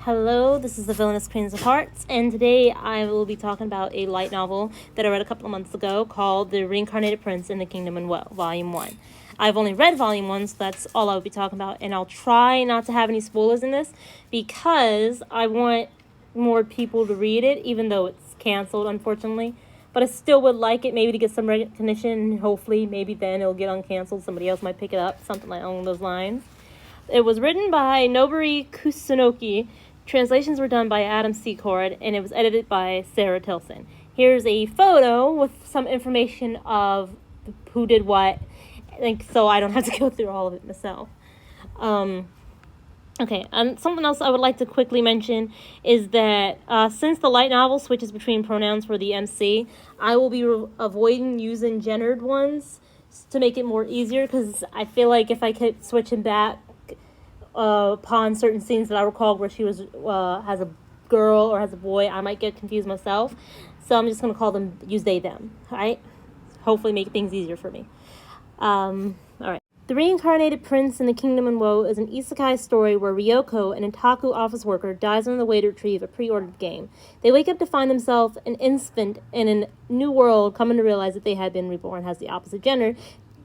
Hello, this is the Villainous Queens of Hearts, and today I will be talking about a light novel that I read a couple of months ago called The Reincarnated Prince in the Kingdom and Woe, Volume 1. I've only read Volume 1, so that's all I'll be talking about, and I'll try not to have any spoilers in this because I want more people to read it, even though it's canceled, unfortunately. But I still would like it maybe to get some recognition, and hopefully maybe then it'll get uncanceled. Somebody else might pick it up, something like along those lines. It was written by Nobori Kusunoki. Translations were done by Adam Secord, and it was edited by Sarah Tilson. Here's a photo with some information of who did what, so I don't have to go through all of it myself. Okay, and something else I would like to quickly mention is that since the light novel switches between pronouns for the MC, I will be avoiding using gendered ones to make it more easier, because I feel like if I kept switching back upon certain scenes that I recall where she was has a girl or has a boy, I might get confused myself. So I'm just going to use they, them, right? Hopefully make things easier for me. Alright. The Reincarnated Prince in the Kingdom and Woe is an isekai story where Ryoko, an otaku office worker, dies on the way to retrieve a pre-ordered game. They wake up to find themselves an infant in a new world, coming to realize that they had been reborn as the opposite gender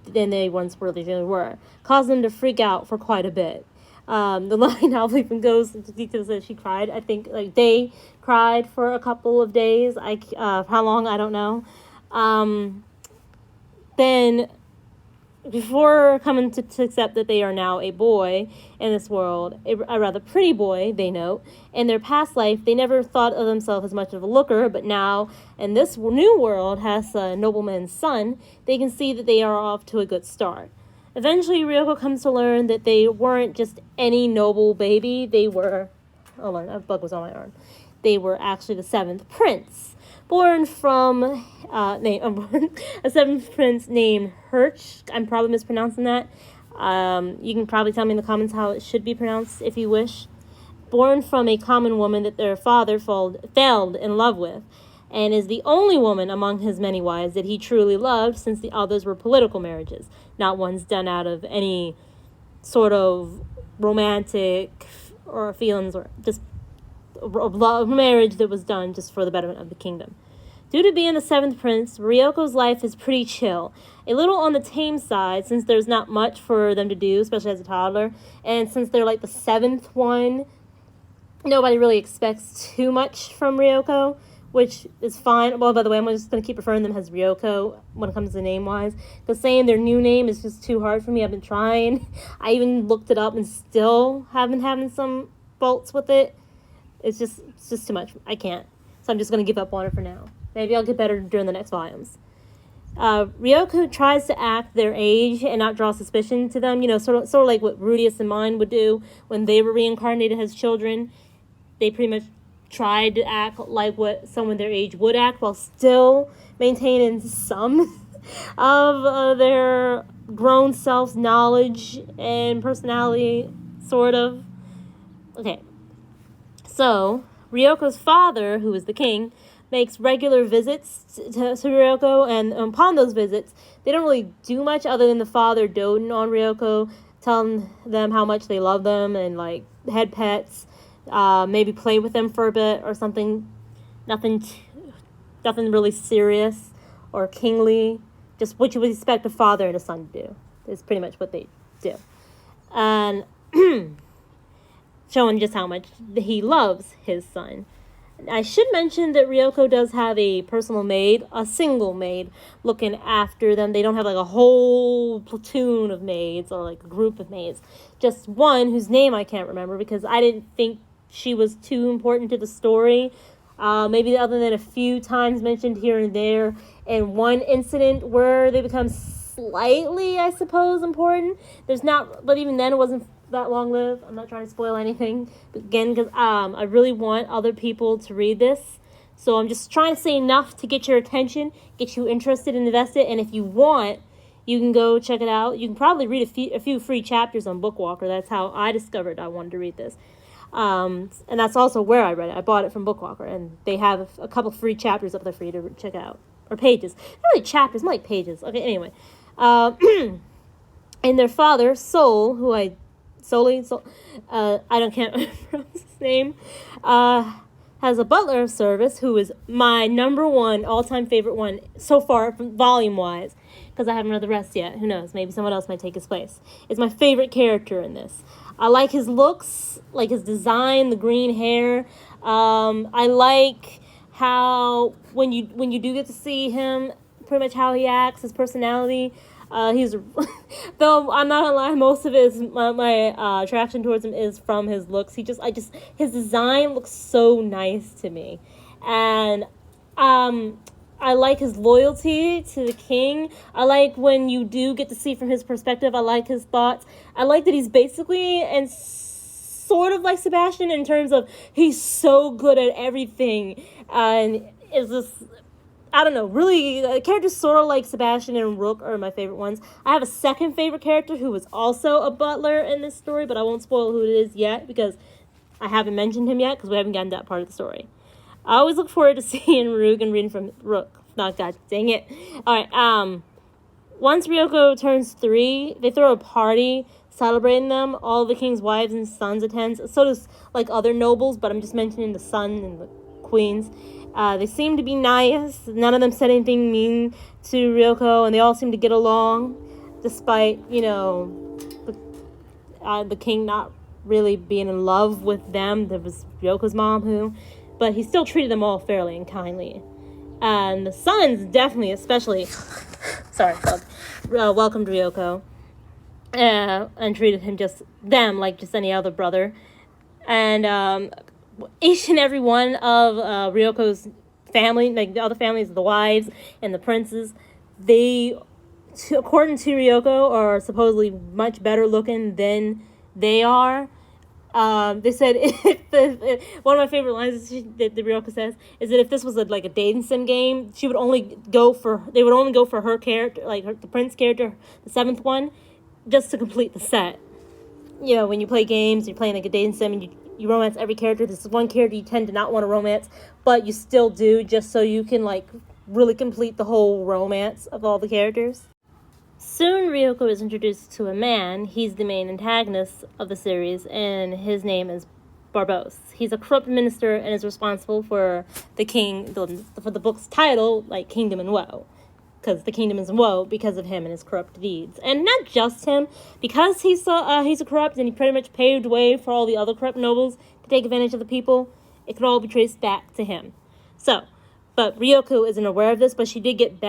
than they once really were, causing them to freak out for quite a bit. The line novel even goes into details that she cried. I think they cried for a couple of days. How long, I don't know. Then, before coming to accept that they are now a boy in this world, a rather pretty boy, they note, in their past life, they never thought of themselves as much of a looker, but now, in this new world, as a nobleman's son, they can see that they are off to a good start. Eventually, Ryoko comes to learn that they weren't just any noble baby. They were... Hold on, a bug was on my arm. They were actually the 7th prince. Born from a 7th prince named Hirsch. I'm probably mispronouncing that. You can probably tell me in the comments how it should be pronounced if you wish. Born from a common woman that their father fell in love with, and is the only woman among his many wives that he truly loved, since the others were political marriages, not ones done out of any sort of romantic or feelings, or just a marriage that was done just for the betterment of the kingdom. Due to being the 7th prince, Ryoko's life is pretty chill, a little on the tame side, since there's not much for them to do, especially as a toddler, and since they're like the 7th one, nobody really expects too much from Ryoko, which is fine. Well, by the way, I'm just going to keep referring to them as Ryoko when it comes to name-wise, because saying their new name is just too hard for me. I've been trying. I even looked it up and still have been having some faults with it. It's just too much. I can't. So I'm just going to give up on it for now. Maybe I'll get better during the next volumes. Ryoko tries to act their age and not draw suspicion to them. Sort of like what Rudius and Mine would do when they were reincarnated as children. They pretty much tried to act like what someone their age would act, while still maintaining some of their grown self's knowledge and personality, sort of. Okay. So, Ryoko's father, who is the king, makes regular visits to Ryoko, and upon those visits, they don't really do much other than the father doting on Ryoko, telling them how much they love them, and head pets, maybe play with them for a bit or something. Nothing really serious or kingly. Just what you would expect a father and a son to do is pretty much what they do. And showing just how much he loves his son. I should mention that Ryoko does have a personal maid, a single maid, looking after them. They don't have a whole platoon of maids or a group of maids. Just one whose name I can't remember because I didn't think she was too important to the story. Maybe other than a few times mentioned here and there, and one incident where they become slightly, I suppose, important. But even then it wasn't that long-lived. I'm not trying to spoil anything, but again, because I really want other people to read this, so I'm just trying to say enough to get your attention, get you interested and invested, and if you want, you can go check it out. You can probably read a few free chapters on Bookwalker. That's how I discovered I wanted to read this. And that's also where I read it. I bought it from Bookwalker, and they have a couple free chapters up there for you to check out. Or pages. Not really chapters, more like pages. Okay, anyway. And their father, Sol, who I can't remember his name, has a butler of service who is my number one all-time favorite one so far, volume-wise, because I haven't read the rest yet. Who knows? Maybe someone else might take his place. It's my favorite character in this. I like his looks, like his design, the green hair. I like how when you do get to see him, pretty much how he acts, his personality. He's though I'm not gonna lie, most of my attraction towards him is from his looks. His design looks so nice to me, and I like his loyalty to the king. I like when you do get to see from his perspective. I like his thoughts. I like that he's basically and sort of like Sebastian in terms of he's so good at everything, and is this. I don't know, really, characters sort of like Sebastian and Rook are my favorite ones. I have a second favorite character who was also a butler in this story, but I won't spoil who it is yet because I haven't mentioned him yet because we haven't gotten to that part of the story. I always look forward to seeing Rook and reading from Rook. Oh, God, dang it. All right, once Ryoko turns 3, they throw a party celebrating them. All the king's wives and sons attend. So does, like, other nobles, but I'm just mentioning the son and the queens. They seem to be nice. None of them said anything mean to Ryoko, and they all seem to get along, despite, the king not really being in love with them. There was Ryoko's mom but he still treated them all fairly and kindly. And the sons definitely, especially, welcomed Ryoko, and treated him like just any other brother. And, each and every one of Ryoko's family, like the other families, the wives and the princes, they, according to Ryoko, are supposedly much better looking than they are. They said one of my favorite lines that Ryoko says is that if this was a dating sim game, they would only go for her character, the prince character, the 7th one, just to complete the set. When you play games, you're playing a dating sim and you romance every character. This is one character you tend to not want to romance, but you still do just so you can really complete the whole romance of all the characters. Soon Ryoko is introduced to a man. He's the main antagonist of the series, and his name is Barboss. He's a corrupt minister and is responsible for for the book's title, Kingdom in Woe. Because the kingdom is in woe because of him and his corrupt deeds. And not just him, because he's a corrupt and he pretty much paved way for all the other corrupt nobles to take advantage of the people, it could all be traced back to him. But Ryoko isn't aware of this, but she did get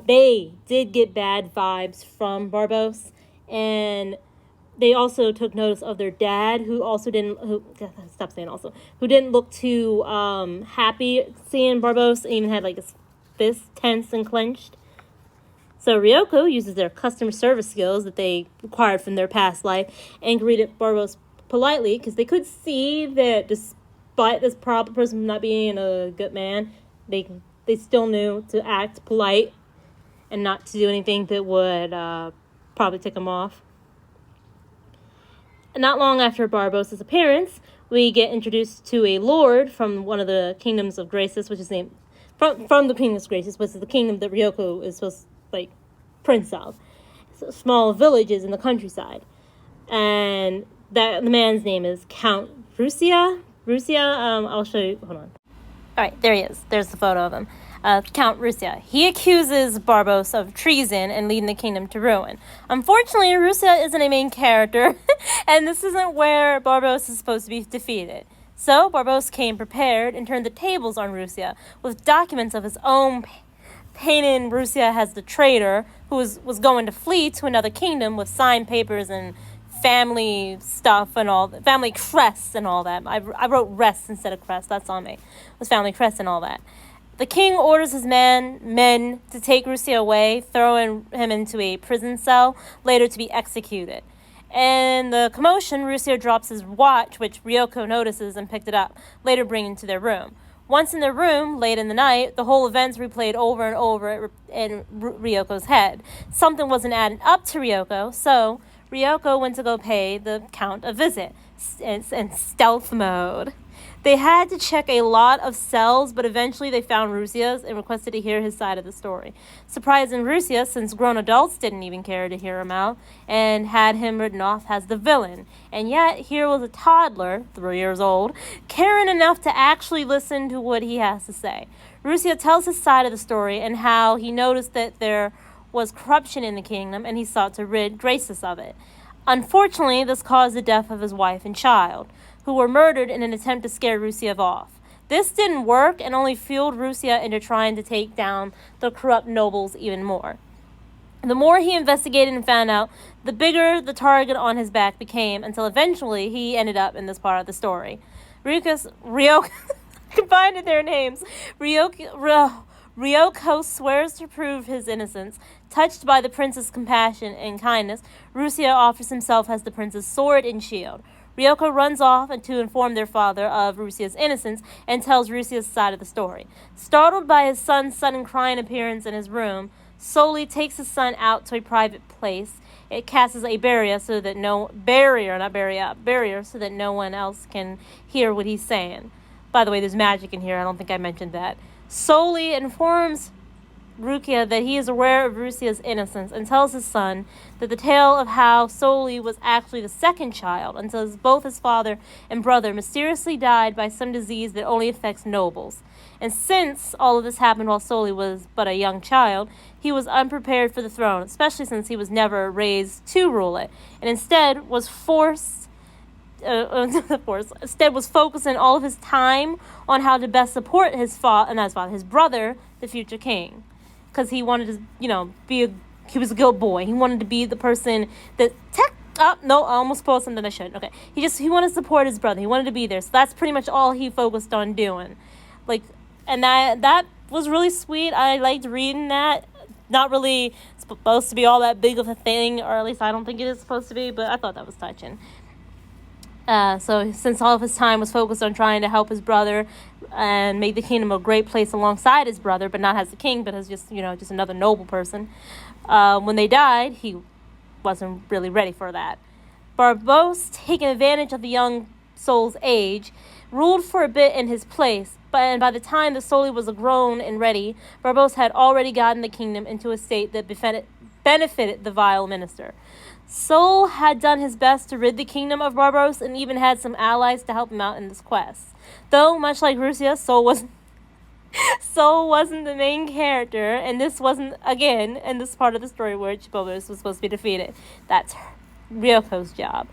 they did get bad vibes from Barboss, and they also took notice of their dad, who didn't look too happy seeing Barboss, and even had his fist tense and clenched. So Ryoko uses their customer service skills that they acquired from their past life and greeted Barboss politely, because they could see that despite this person not being a good man, they still knew to act polite and not to do anything that would probably tick him off. And not long after Barboss's appearance, we get introduced to a lord from one of the Kingdoms of Graces, which is named from the Kingdom of Graces, which is the kingdom that Ryoko is supposed to prince of. So small villages in the countryside. And the man's name is Count Rusia. I'll show you. Hold on. All right, there he is. There's the photo of him. Count Rusia. He accuses Barboss of treason and leading the kingdom to ruin. Unfortunately, Rusia isn't a main character, and this isn't where Barboss is supposed to be defeated. So Barboss came prepared and turned the tables on Rusia with documents of his own, painting Rusia as the traitor who was going to flee to another kingdom with signed papers and family stuff and all that, family crests and all that. I wrote rests instead of crest. That's on me. It was family crests and all that. The king orders his men to take Rusia away, throwing him into a prison cell, later to be executed. In the commotion, Rusia drops his watch, which Ryoko notices and picked it up, later bringing it to their room. Once in their room, late in the night, the whole event's replayed over and over in Ryoko's head. Something wasn't adding up to Ryoko, so Ryoko went to go pay the Count a visit in stealth mode. They had to check a lot of cells, but eventually they found Rusia's and requested to hear his side of the story. Surprising Rusia, since grown adults didn't even care to hear him out, and had him written off as the villain. And yet, here was a toddler, 3 years old, caring enough to actually listen to what he has to say. Rusia tells his side of the story and how he noticed that there was corruption in the kingdom and he sought to rid Graces of it. Unfortunately, this caused the death of his wife and child, who were murdered in an attempt to scare Rusia off. This didn't work and only fueled Rusia into trying to take down the corrupt nobles even more. The more he investigated and found out, the bigger the target on his back became, until eventually he ended up in this part of the story. Ryoko combined their names. Ryoko swears to prove his innocence. Touched by the prince's compassion and kindness, Rusia offers himself as the prince's sword and shield. Ryoko runs off to inform their father of Rusia's innocence and tells Rusia's side of the story. Startled by his son's sudden crying appearance in his room, Soli takes his son out to a private place. It casts a barrier so that no one else can hear what he's saying. By the way, there's magic in here. I don't think I mentioned that. Soli informs Rukia that he is aware of Rusia's innocence and tells his son that the tale of how Soli was actually the second child until both his father and brother mysteriously died by some disease that only affects nobles. And since all of this happened while Soli was but a young child, he was unprepared for the throne, especially since he was never raised to rule it, and instead was focusing all of his time on how to best support his brother, the future king. Because he wanted to, he was a good boy. He wanted to be the person that I almost spoiled something I shouldn't. Okay. He wanted to support his brother. He wanted to be there. So that's pretty much all he focused on doing. And that was really sweet. I liked reading that. Not really supposed to be all that big of a thing, or at least I don't think it is supposed to be, but I thought that was touching. So since all of his time was focused on trying to help his brother and make the kingdom a great place alongside his brother, but not as the king, but as just another noble person, when they died, he wasn't really ready for that. Barbaros, taking advantage of the young soul's age, ruled for a bit in his place, and by the time the Soli was grown and ready, Barbaros had already gotten the kingdom into a state that benefited the vile minister. Sol had done his best to rid the kingdom of Barbaros and even had some allies to help him out in this quest. Though, much like Rusia, Sol wasn't the main character, and this wasn't, again, in this part of the story where Barbaros was supposed to be defeated. That's Ryoko's job.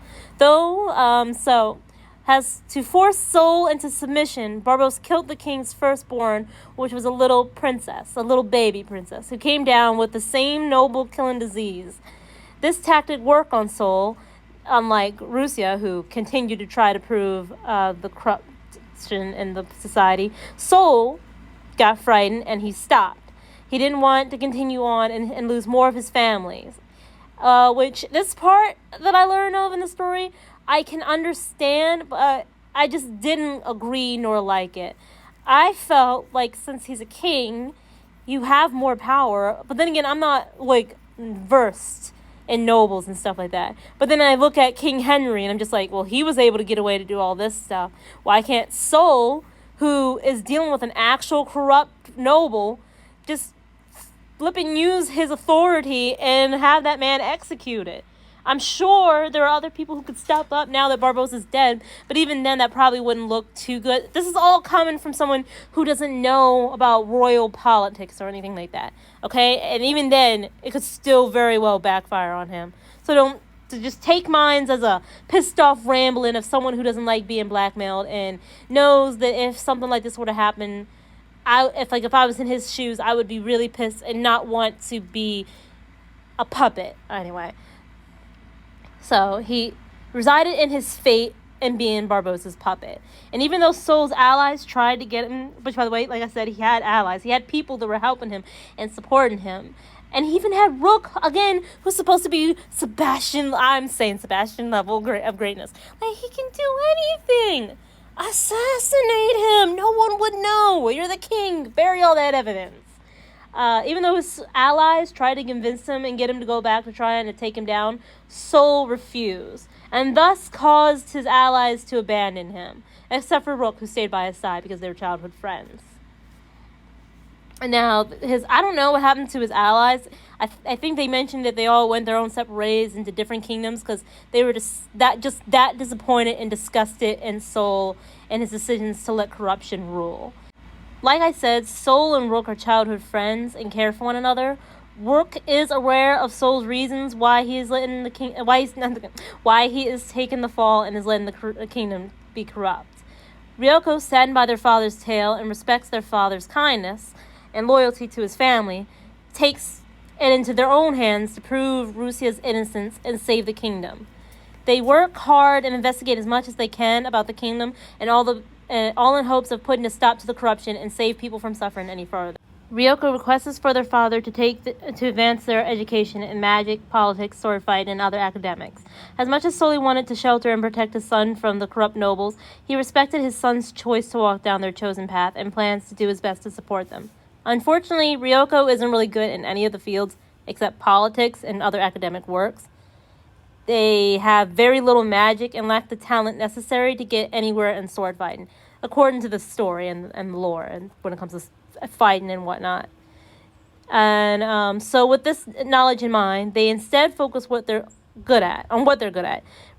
Has to force Sol into submission, Barbaros killed the king's firstborn, which was a little baby princess, who came down with the same noble killing disease. This tactic worked on Sol, unlike Rusia, who continued to try to prove the corruption in the society. Sol got frightened and he stopped. He didn't want to continue on and lose more of his families. Which, this part that I learned of in the story, I can understand, but I just didn't agree nor like it. I felt like since he's a king, you have more power. But then again, I'm not, versed in nobles and stuff like that. But then I look at King Henry, and I'm just like, well, he was able to get away to do all this stuff. Why can't Sol, who is dealing with an actual corrupt noble, just use his authority and have that man executed? I'm sure there are other people who could step up now that Barbaros is dead, but even then that probably wouldn't look too good. This is all coming from someone who doesn't know about royal politics or anything like that, okay? And even then, it could still very well backfire on him. So just take mine as a pissed off rambling of someone who doesn't like being blackmailed and knows that if something like this were to happen, if I was in his shoes, I would be really pissed and not want to be a puppet. Anyway. So he resided in his fate and being Barbaros's puppet. And even though Sol's allies tried to get him, which by the way, like I said, he had allies. He had people that were helping him and supporting him. And he even had Rook, again, who's supposed to be Sebastian level of greatness. He can do anything. Assassinate him. No one would know. You're the king. Bury all that evidence. Even though his allies tried to convince him and get him to go back to try and take him down, Sol refused, and thus caused his allies to abandon him, except for Rook, who stayed by his side because they were childhood friends. Now, I don't know what happened to his allies. I think they mentioned that they all went their own separate ways into different kingdoms because they were just that disappointed and disgusted in Sol and his decisions to let corruption rule. Like I said, Sol and Rook are childhood friends and care for one another. Rook is aware of Sol's reasons why he is letting why he is taking the fall and is letting the kingdom be corrupt. Ryoko, saddened by their father's tale and respects their father's kindness and loyalty to his family, takes it into their own hands to prove Rusia's innocence and save the kingdom. They work hard and investigate as much as they can about the kingdom and all in hopes of putting a stop to the corruption and save people from suffering any further. Ryoko requests for their father to advance their education in magic, politics, sword fight, and other academics. As much as Soli wanted to shelter and protect his son from the corrupt nobles, he respected his son's choice to walk down their chosen path and plans to do his best to support them. Unfortunately, Ryoko isn't really good in any of the fields except politics and other academic works. They have very little magic and lack the talent necessary to get anywhere in sword fighting, according to the story and the lore, and when it comes to fighting and whatnot. And so with this knowledge in mind, they instead focus on what they're good at.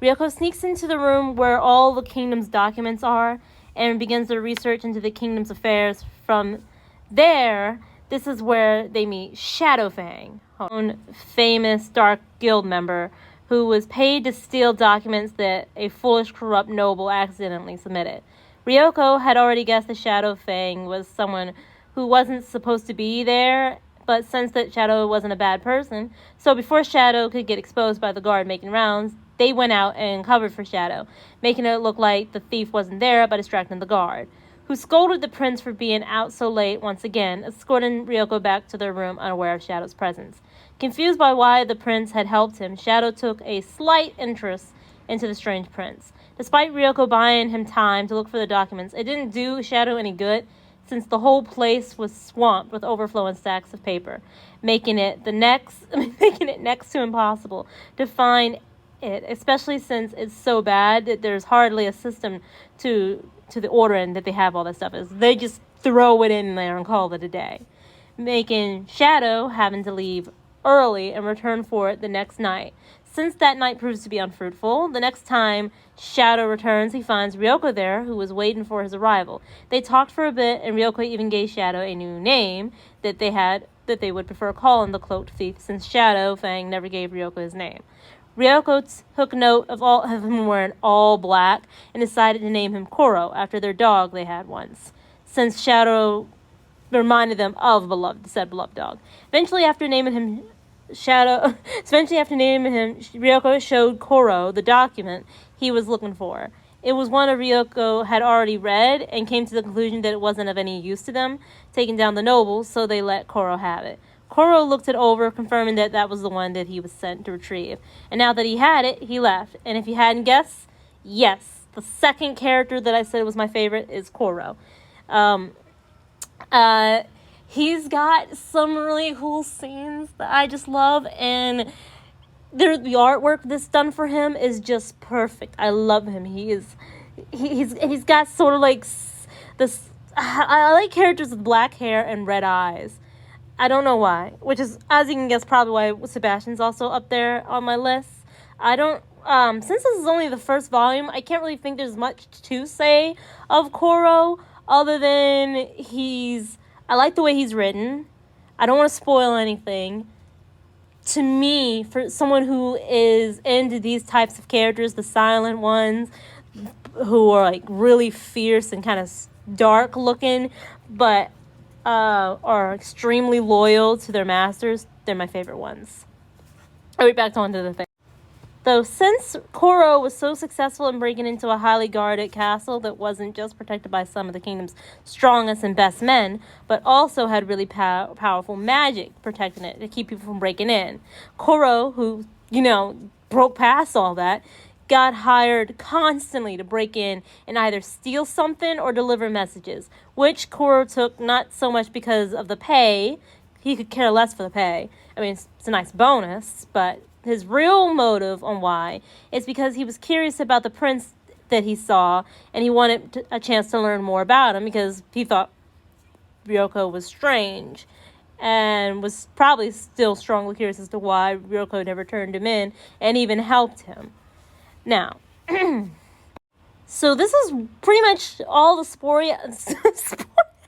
Ryoko sneaks into the room where all the kingdom's documents are and begins their research into the kingdom's affairs. From there, this is where they meet Shadow Fang, a famous dark guild member who was paid to steal documents that a foolish, corrupt noble accidentally submitted. Ryoko had already guessed that Shadow Fang was someone who wasn't supposed to be there, but sensed that Shadow wasn't a bad person. So before Shadow could get exposed by the guard making rounds, they went out and covered for Shadow, making it look like the thief wasn't there by distracting the guard, who scolded the prince for being out so late once again, escorting Ryoko back to their room unaware of Shadow's presence. Confused by why the prince had helped him, Shadow took a slight interest into the strange prince. Despite Ryoko buying him time to look for the documents, it didn't do Shadow any good, since the whole place was swamped with overflowing stacks of paper, making it next to impossible to find it, especially since it's so bad that there's hardly a system to the ordering that they have all that stuff. They just throw it in there and call it a day, making Shadow having to leave early and return for it the next night. Since that night proves to be unfruitful, the next time Shadow returns, he finds Ryoko there, who was waiting for his arrival. They talked for a bit, and Ryoko even gave Shadow a new name that they would prefer calling the cloaked thief, since Shadow Fang never gave Ryoko his name. Ryoko took note of him wearing all black and decided to name him Coro after their dog they had once, since Shadow reminded them of said beloved dog. Eventually, after naming him, Ryoko showed Coro the document he was looking for. It was one Ryoko had already read and came to the conclusion that it wasn't of any use to them taking down the nobles, so they let Coro have it. Coro looked it over, confirming that that was the one that he was sent to retrieve. And now that he had it, he left. And if you hadn't guessed, yes, the second character that I said was my favorite is Coro. He's got some really cool scenes that I just love, and the artwork that's done for him is just perfect. I love him. He's got sort of like this. I like characters with black hair and red eyes. I don't know why, which is, as you can guess, probably why Sebastian's also up there on my list. Since this is only the first volume, I can't really think there's much to say of Coro, other than I like the way he's written. I don't want to spoil anything. To me, for someone who is into these types of characters, the silent ones, who are like really fierce and kind of dark looking, but are extremely loyal to their masters, they're my favorite ones. I'll get back onto the thing. Though since Coro was so successful in breaking into a highly guarded castle that wasn't just protected by some of the kingdom's strongest and best men, but also had really powerful magic protecting it to keep people from breaking in, Coro, who, broke past all that, got hired constantly to break in and either steal something or deliver messages, which Coro took not so much because of the pay. he could care less for the pay. I mean, it's a nice bonus, but his real motive on why is because he was curious about the prince that he saw, and he wanted a chance to learn more about him because he thought Ryoko was strange, and was probably still strongly curious as to why Ryoko never turned him in and even helped him. Now, so this is pretty much all the story. I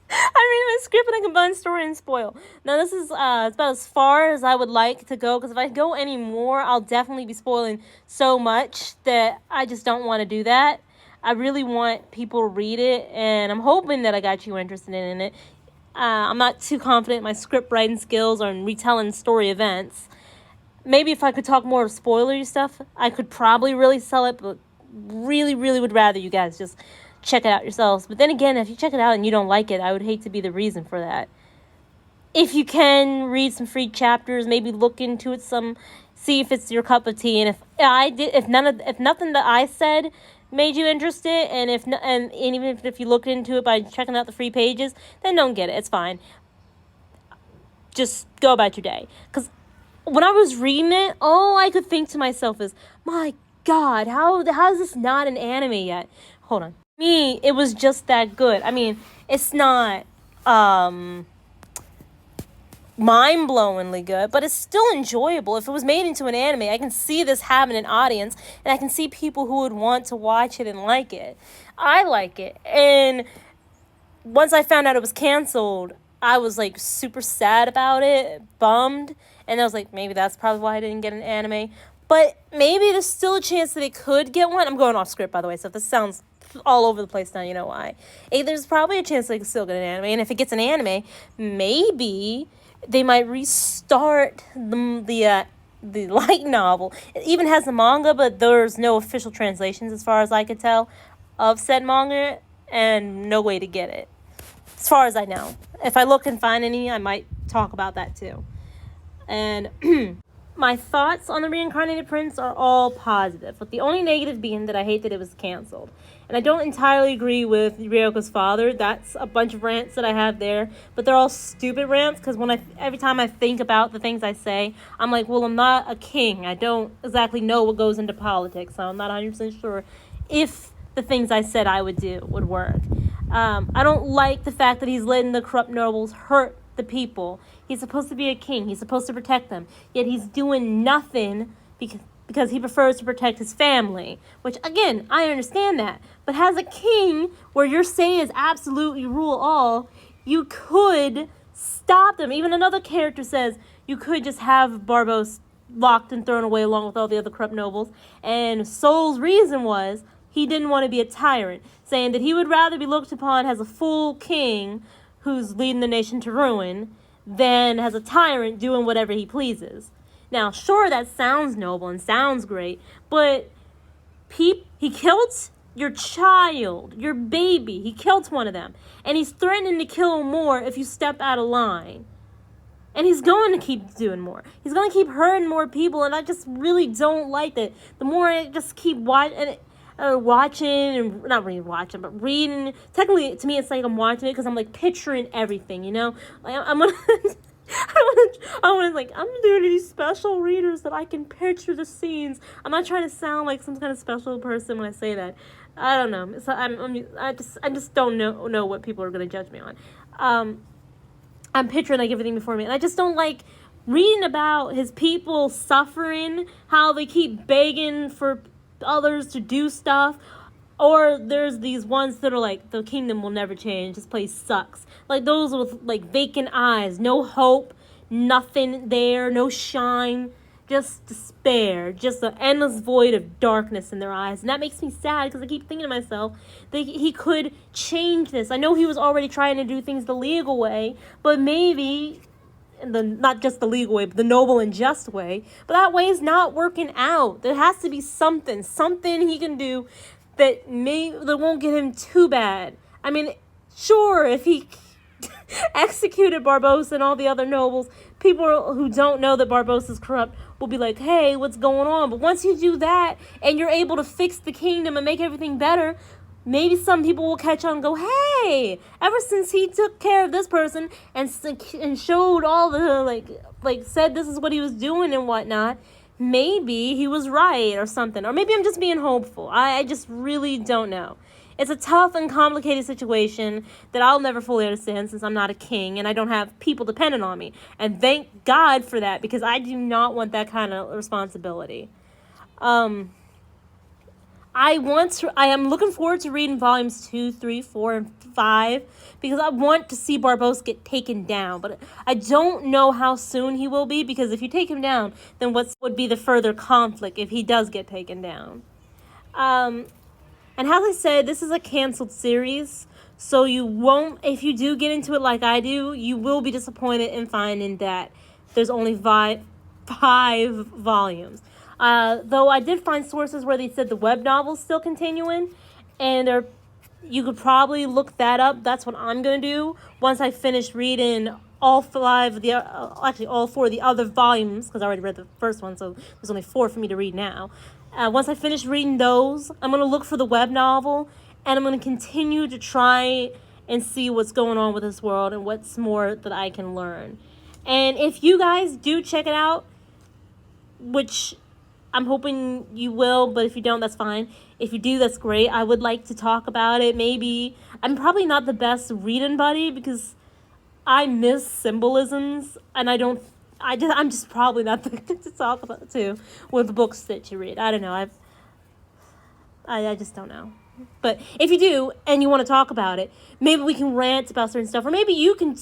read my script and I combine story and spoil. Now this is it's about as far as I would like to go, because if I go any more, I'll definitely be spoiling so much that I just don't want to do that. I really want people to read it, and I'm hoping that I got you interested in it. I'm not too confident in my script writing skills or in retelling story events. Maybe if I could talk more of spoilery stuff, I could probably really sell it, but really, really would rather you guys just check it out yourselves. But then again, if you check it out and you don't like it, I would hate to be the reason for that. If you can, read some free chapters, maybe look into it some, see if it's your cup of tea. And if nothing that I said made you interested, and even if you looked into it by checking out the free pages, then don't get it. It's fine. Just go about your day. Because when I was reading it, all I could think to myself is, my God, how is this not an anime yet? Hold on. Me, it was just that good. I mean, it's not mind-blowingly good, but it's still enjoyable. If it was made into an anime, I can see this having an audience, and I can see people who would want to watch it and like it. I like it. And once I found out it was canceled, I was like super sad about it, bummed, and I was like, maybe that's probably why I didn't get an anime. But maybe there's still a chance that it could get one. I'm going off script, by the way, so if this sounds all over the place now, you know why. There's probably a chance they could still get an anime, and if it gets an anime, maybe they might restart the light novel. It even has the manga, but there's no official translations, as far as I could tell, of said manga, and no way to get it, as far as I know. If I look and find any, I might talk about that too. And my thoughts on the Reincarnated Prince are all positive, with the only negative being that I hate that it was canceled. And I don't entirely agree with Ryoko's father. That's a bunch of rants that I have there, but they're all stupid rants, because every time I think about the things I say, I'm like, well, I'm not a king. I don't exactly know what goes into politics, so I'm not 100% sure if the things I said I would do would work. I don't like the fact that he's letting the corrupt nobles hurt the people. He's supposed to be a king. He's supposed to protect them. Yet he's doing nothing because he prefers to protect his family. Which, again, I understand that. But as a king, where your say is absolutely rule all, you could stop them. Even another character says you could just have Barbos locked and thrown away along with all the other corrupt nobles. And Sol's reason was he didn't want to be a tyrant, saying that he would rather be looked upon as a full king who's leading the nation to ruin than as a tyrant doing whatever he pleases. Now, sure, that sounds noble and sounds great, but he killed your child, your baby. He killed one of them, and he's threatening to kill more if you step out of line. And he's going to keep doing more. He's going to keep hurting more people, and I just really don't like that. The more I just keep watching, and not really watching, but reading. Technically, to me, it's like I'm watching it because I'm like picturing everything, you know? Like, I'm gonna, I'm doing these special readers that I can picture the scenes. I'm not trying to sound like some kind of special person when I say that. I don't know. So I just don't know what people are gonna judge me on. I'm picturing like everything before me, and I just don't like reading about his people suffering, how they keep begging for others to do stuff, or there's these ones that are like, the kingdom will never change, this place sucks, like those with like vacant eyes, no hope, nothing there, no shine, just despair, just an endless void of darkness in their eyes. And that makes me sad, because I keep thinking to myself that he could change this. I know he was already trying to do things the legal way, but maybe not just the legal way, but the noble and just way. But that way is not working out. There has to be something he can do that won't get him too bad. I mean, sure, if he executed Barbossa and all the other nobles, people who don't know that Barbossa's corrupt will be like, hey, what's going on? But once you do that and you're able to fix the kingdom and make everything better, maybe some people will catch on and go, hey, ever since he took care of this person and showed all the, like said this is what he was doing and whatnot, maybe he was right or something. Or maybe I'm just being hopeful. I just really don't know. It's a tough and complicated situation that I'll never fully understand since I'm not a king and I don't have people dependent on me. And thank God for that, because I do not want that kind of responsibility. I am looking forward to reading volumes 2, 3, 4, and 5 because I want to see Barbossa get taken down. But I don't know how soon he will be, because if you take him down, then what would be the further conflict if he does get taken down? And as I said, this is a canceled series, so you won't, if you do get into it like I do, you will be disappointed in finding that there's only five volumes. Though I did find sources where they said the web novel's still continuing, and you could probably look that up. That's what I'm going to do once I finish reading all 4 of the other volumes, because I already read the first one, so there's only 4 for me to read now. Once I finish reading those, I'm going to look for the web novel, and I'm going to continue to try and see what's going on with this world and what's more that I can learn. And if you guys do check it out, which I'm hoping you will, but if you don't, that's fine. If you do, that's great. I would like to talk about it. Maybe I'm probably not the best reading buddy because I miss symbolisms, and I'm just probably not the good to talk about too with books that you read. I don't know. I just don't know. But if you do and you want to talk about it, maybe we can rant about certain stuff, or maybe you can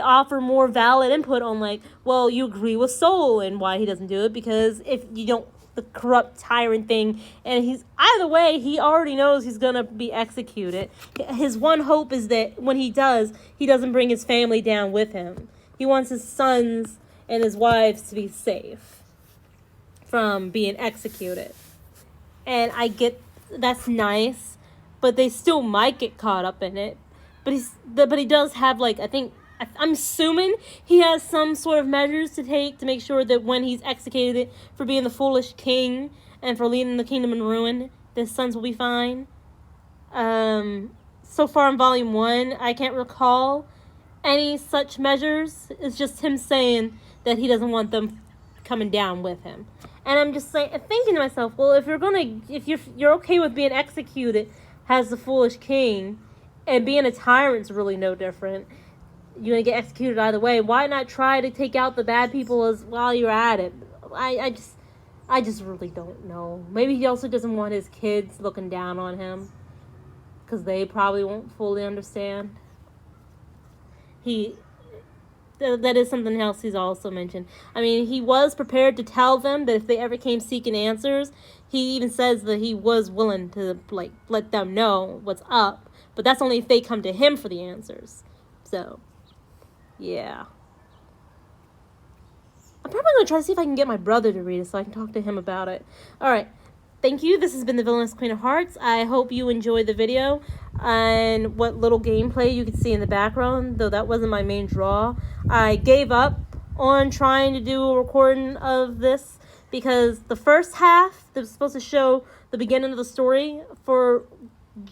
offer more valid input on well, you agree with Soul and why he doesn't do it, because if you don't, the corrupt tyrant thing, and either way, he already knows he's gonna be executed. His one hope is that when he does, he doesn't bring his family down with him. He wants his sons and his wives to be safe from being executed. And I get that's nice, but they still might get caught up in it. But he does have I'm assuming he has some sort of measures to take to make sure that when he's executed for being the foolish king and for leading the kingdom in ruin, his sons will be fine. So far in volume 1, I can't recall any such measures. It's just him saying that he doesn't want them coming down with him. And I'm just thinking to myself, well, if you're okay with being executed as the foolish king, and being a tyrant's really no different, you're gonna get executed either way. Why not try to take out the bad people while you're at it? I just really don't know. Maybe he also doesn't want his kids looking down on him, because they probably won't fully understand. That is something else he's also mentioned. I mean, he was prepared to tell them that if they ever came seeking answers, he even says that he was willing to let them know what's up, but that's only if they come to him for the answers. So, yeah. I'm probably going to try to see if I can get my brother to read it so I can talk to him about it. Alright. Thank you. This has been the Villainous Queen of Hearts. I hope you enjoyed the video and what little gameplay you could see in the background, though that wasn't my main draw. I gave up on trying to do a recording of this because the first half that was supposed to show the beginning of the story for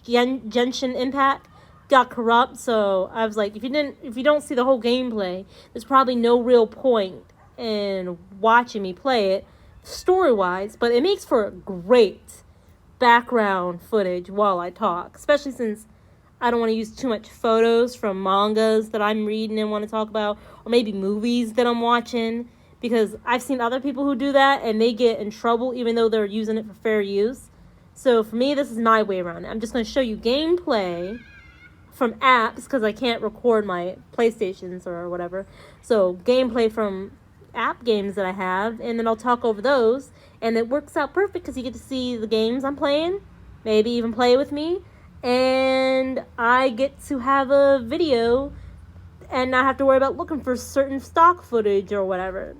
Genshin Impact got corrupt, so I was like, if you don't see the whole gameplay, there's probably no real point in watching me play it story-wise, but it makes for great background footage while I talk, especially since I don't want to use too much photos from mangas that I'm reading and want to talk about, or maybe movies that I'm watching, because I've seen other people who do that and they get in trouble even though they're using it for fair use. So for me, this is my way around it. I'm just going to show you gameplay from apps because I can't record my PlayStations or whatever. So gameplay from app games that I have, and then I'll talk over those, and it works out perfect because you get to see the games I'm playing, maybe even play with me, and I get to have a video and not have to worry about looking for certain stock footage or whatever.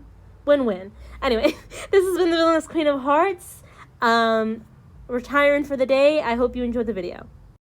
Win-win. Anyway, this has been the Villainous Queen of Hearts, retiring for the day. I hope you enjoyed the video.